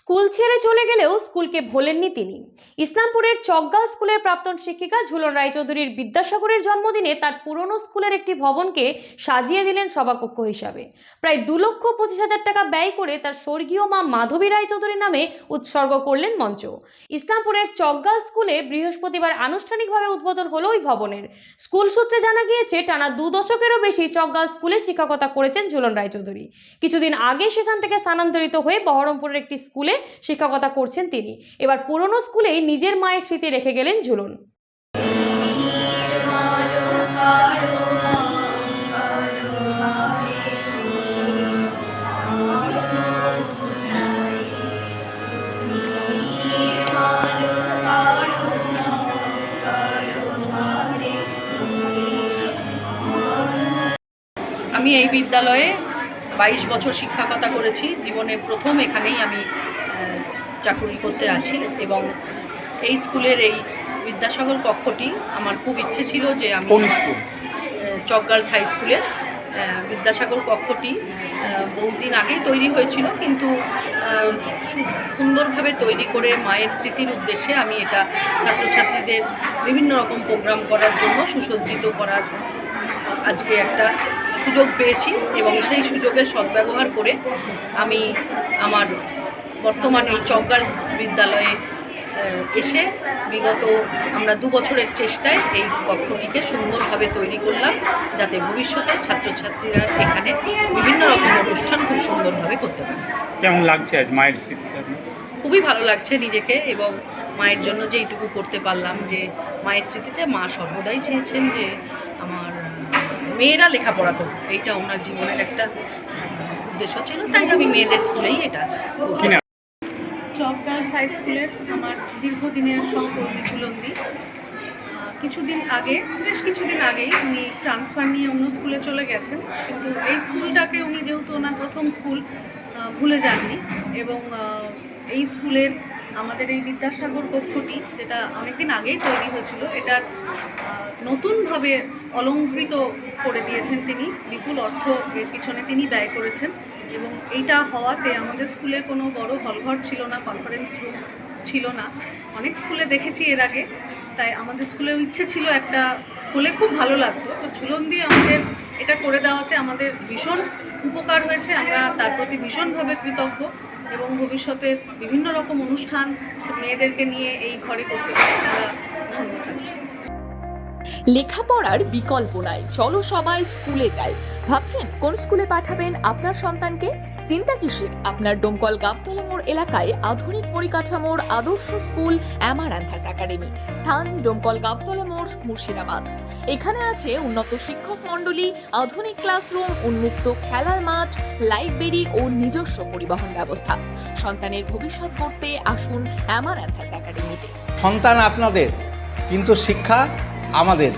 School ছেড়ে চলে গেলেও স্কুলকে ভোলেননি তিনি। ইসলামপুরের চকগাঁ স্কুলের প্রাক্তন শিক্ষিকা ঝুলন রায়চৌধুরীর বিদ্যাসাগরের জন্মদিনে তার পুরনো স্কুলের একটি ভবনকে সাজিয়ে দিলেন সভাকক্ষ হিসাবে। প্রায় 2,25,000 টাকা ব্যয় করে তার স্বর্গীয় মা মাধবী রায়চৌধুরীর নামে উৎসর্গ করলেন মঞ্চ। ইসলামপুরের চকগাঁ স্কুলে বৃহস্পতিবার আনুষ্ঠানিকভাবে উদ্বোধন হলো ওই ভবনের। স্কুল সূত্রে জানা গিয়েছে, টানা 2 দশকেরও বেশি চকগাঁ স্কুলে শিক্ষকতা করেছেন ঝুলন রায়চৌধুরী। কিছুদিন আগে সেখান থেকে স্থানান্তরিত হয়ে বহরমপুরের একটি স্কুলে শিক্ষকতা করছেন তিনি। এবার পুরনো স্কুলেই নিজের মায়ের স্মৃতি রেখে গেলেন ঝুলন। আমি এই বিদ্যালয়ে 22 বছর শিক্ষকতা করেছি। জীবনে প্রথম এখানেই আমি চাকরি করতে আসি এবং এই স্কুলের এই বিদ্যাসাগর কক্ষটি আমার খুব ইচ্ছে ছিল যে আমি চকগার্লস হাই স্কুলের বিদ্যাসাগর কক্ষটি বহুদিন আগেই তৈরি হয়েছিল, কিন্তু সুন্দরভাবে তৈরি করে মায়ের স্মৃতির উদ্দেশ্যে আমি এটা ছাত্রছাত্রীদের বিভিন্ন রকম প্রোগ্রাম করার জন্য সুসজ্জিত করার আজকে একটা সুযোগ পেয়েছি এবং সেই সুযোগের সদ্ব্যবহার করে আমি আমার বর্তমান এই চকগার্লস বিদ্যালয়ে এসে বিগত আমরা 2 বছরের চেষ্টায় এই কক্ষটিকে সুন্দরভাবে তৈরি করলাম, যাতে ভবিষ্যতে ছাত্রছাত্রীরা এখানে বিভিন্ন রকম অনুষ্ঠান খুব সুন্দরভাবে করতে পারে। কেমন লাগছে আজ মায়ের স্মৃতি? খুবই ভালো লাগছে নিজেকে এবং মায়ের জন্য যে এইটুকু করতে পারলাম, যে মায়ের স্মৃতিতে মা সর্বদাই চেয়েছেন যে আমার মেয়েরা লেখাপড়া করবে, এইটা ওনার জীবনের একটা উদ্দেশ্য ছিল, তাই আমি মেয়েদের স্কুলেই এটা। চকগার্লস হাই স্কুলের আমার দীর্ঘদিনের সহকর্মী ঝুলন্দি বেশ কিছুদিন আগেই উনি ট্রান্সফার নিয়ে অন্য স্কুলে চলে গেছেন, কিন্তু এই স্কুলটাকে উনি যেহেতু ওনার প্রথম স্কুল ভুলে যাননি এবং এই স্কুলের আমাদের এই বিদ্যাসাগর কক্ষটি, যেটা অনেকদিন আগেই তৈরি হয়েছিল, এটার নতুনভাবে অলঙ্কৃত করে দিয়েছেন তিনি। বিপুল অর্থ এর পিছনে তিনি ব্যয় করেছেন এবং এইটা হওয়াতে আমাদের স্কুলে কোনো বড় হলঘর ছিল না, কনফারেন্স রুম ছিল না। অনেক স্কুলে দেখেছি এর আগে, তাই আমাদের স্কুলেও ইচ্ছে ছিল একটা হলে খুব ভালো লাগতো। তো ঝুলন্দি আমাদের এটা করে দেওয়াতে আমাদের ভীষণ উপকার হয়েছে, আমরা তার প্রতি ভীষণভাবে কৃতজ্ঞ এবং ভবিষ্যতের বিভিন্ন রকম অনুষ্ঠান মেয়েদেরকে নিয়ে এই ঘরে করতে পারি আমরা ধন্য থাকি। লেখাপড়ার বিকল্প নাই, চলো সবাই স্কুলে যাই। ভাবছেন কোন স্কুলে পাঠাবেন আপনার সন্তানকে? চিন্তা কিসের? আপনার ডোমকল গাবতলা মোড় এলাকায় আধুনিক পরিকাঠামোর আদর্শ স্কুল অ্যামারান্থাস একাডেমি, স্থান ডোমকল গাবতলা মোড়, মুর্শিদাবাদ। এখানে আছে উন্নত শিক্ষক মণ্ডলী, আধুনিক ক্লাসরুম, উন্মুক্ত খেলার মাঠ, লাইব্রেরি ও নিজস্ব পরিবহন ব্যবস্থা। সন্তানের ভবিষ্যৎ করতে আসুন অ্যামারান্থাস একাডেমিতে। সন্তান আপনাদের, কিন্তু শিক্ষা আমাদের।